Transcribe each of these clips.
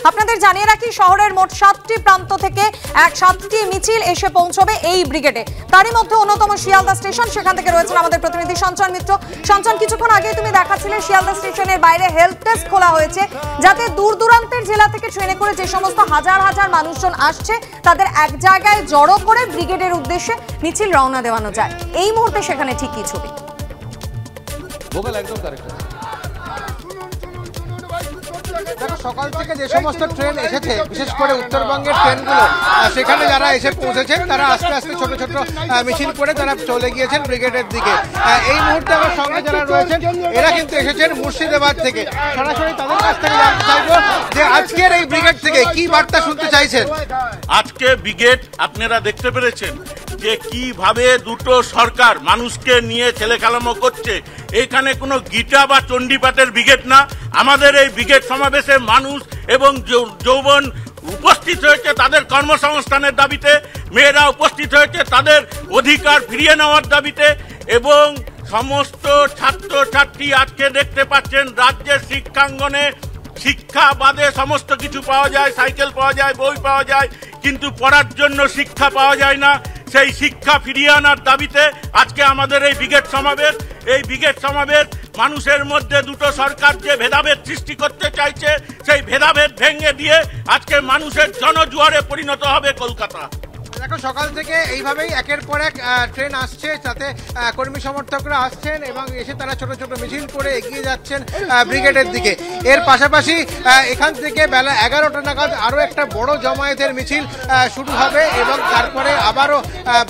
আপনাদের জানিয়ে রাখি শহরের মোট 7টি প্রান্ত থেকে 7টি মিছিল এসে পৌঁছবে এই ব্রিগেডে। তারই মধ্যে অন্যতম শিয়ালদা স্টেশন, সেখান থেকে রয়েছেন আমাদের প্রতিনিধি সঞ্চন মিত্র। সঞ্চন, কিছুক্ষণ আগে তুমি দেখাচ্ছিলে শিয়ালদা স্টেশনের বাইরে হেল্প ডেস্ক খোলা হয়েছে, যাতে দূর দূরান্তের জেলা থেকে ট্রেনে করে যে সমস্ত হাজার হাজার মানুষজন আসছে তাদের এক জায়গায় জড়ো করে ব্রিগেডের উদ্দেশ্যে মিছিল রওনা দেওয়ানো যায়। এই মুহূর্তে সেখানে ঠিক কি ছবি? দেখো, সকাল থেকে যে সমস্ত ট্রেন এসেছে, বিশেষ করে উত্তরবঙ্গের ট্রেনগুলো, সেখানে যারা এসে পৌঁছেছেন তারা আস্তে আস্তে ছোট ছোট মিছিল করে তারা চলে গিয়েছেন ব্রিগেডের দিকে। এই মুহূর্তে আমার সঙ্গে যারা রয়েছেন এরা কিন্তু এসেছেন মুর্শিদাবাদ থেকে। সরাসরি তাদের কাছ থেকে জানতে চাইবো যে আজকের এই ব্রিগেড থেকে কি বার্তা শুনতে চাইছেন। আজকে ব্রিগেড আপনারা দেখতে পেরেছেন যে কিভাবে দুটো সরকার মানুষকে নিয়ে ছেলেখেলামো করছে। এখানে কোনো গীতা বা চণ্ডীপাঠের ব্রিগেড না। আমাদের এই ব্রিগেড সমাবেশে মানুষ এবং যৌবন উপস্থিত হয়েছে তাদের কর্মসংস্থানের দাবিতে, মেয়েরা উপস্থিত হয়েছে তাদের অধিকার ফিরিয়ে নেওয়ার দাবিতে, এবং সমস্ত ছাত্রছাত্রী আজকে দেখতে পাচ্ছেন রাজ্যের শিক্ষাঙ্গনে শিক্ষা বাদে সমস্ত কিছু পাওয়া যায়, সাইকেল পাওয়া যায়, বই পাওয়া যায়, কিন্তু পড়ার জন্য শিক্ষা পাওয়া যায় না। সেই শিক্ষা ফিরিয়ে আনার দাবিতে আজকে আমাদের এই ব্রিগেড সমাবেশ। এই ব্রিগেড সমাবেশ মানুষের মধ্যে দুটো সরকার যে ভেদাভেদ সৃষ্টি করতে চাইছে সেই ভেদাভেদ ভেঙে দিয়ে আজকে মানুষের জনজোয়ারে পরিণত হবে কলকাতা। দেখো, সকাল থেকে এইভাবেই একের পর এক ট্রেন আসছে, তাতে কর্মী সমর্থকরা আসছেন এবং এসে তারা ছোট ছোট মিছিল করে এগিয়ে যাচ্ছেন ব্রিগেডের দিকে। এর পাশাপাশি এখান থেকে বেলা 11টা নাগাদ আরও একটা বড় জমায়েতের মিছিল শুরু হবে এবং তারপরে আবারও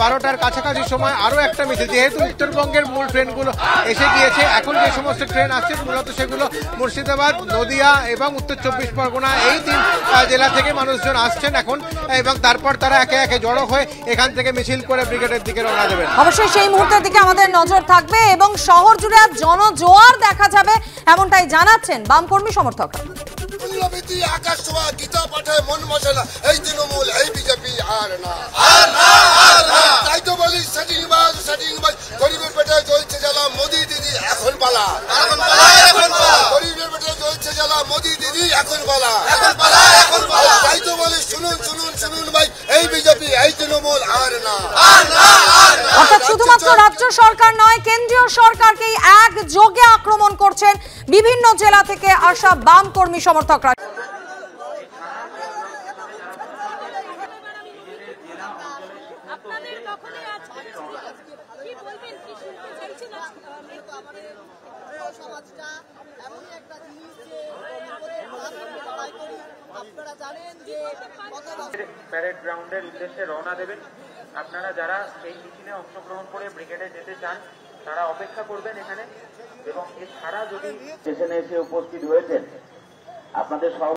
12টার কাছাকাছি সময় আরও একটা মিছিল। যেহেতু উত্তরবঙ্গের মূল ট্রেনগুলো এসে গিয়েছে, এখন যে সমস্ত ট্রেন আসছে মূলত সেগুলো মুর্শিদাবাদ, নদিয়া এবং উত্তর 24 পরগনা, এই 3 জেলা থেকে মানুষজন আসছেন এখন, এবং তারপর তারা একে একে জড়ো হয়ে এখান থেকে মিছিল করে ব্রিগেডের দিকে রওনা দেবেন। অবশ্যই সেই মুহূর্তের দিকে আমাদের নজর থাকবে এবং শহর জুড়ে জনজোয়ার দেখা যাবে, এমনটাই জানাচ্ছেন বাম কর্মী সমর্থকরা। আকাশ ছোঁয়া গীতা পাঠায় মন মশলা, এই তৃণমূল এই বিজেপি আর না। তাই তো বলি সেটিংবাজ গরিবের পেটে জ্বলছে জ্বালা, মোদি দিদি এখন পালা। গরিবের পেটে জ্বলছে জ্বালা, মোদি দিদি এখন পালা। তাই তো বলি শুনুন শুনুন শুনুন ভাই, এই বিজেপি এই তৃণমূল আর না। অর্থাৎ শুধুমাত্র রাজ্য সরকার নয়, কেন্দ্রীয় সরকারকেই একযোগে আক্রমণ করছেন বিভিন্ন জেলা থেকে আসা বাম কর্মী সমর্থকরা। প্যারেড গ্রাউন্ডের উদ্দেশ্যে রওনা দেবেন। আপনারা যারা এই মিছিলে অংশগ্রহণ করে ব্রিগেডে যেতে চান তারা অপেক্ষা করবেন এখানে, এবং এছাড়া যদি স্টেশনে এসে উপস্থিত হয়েছেন আপনাদের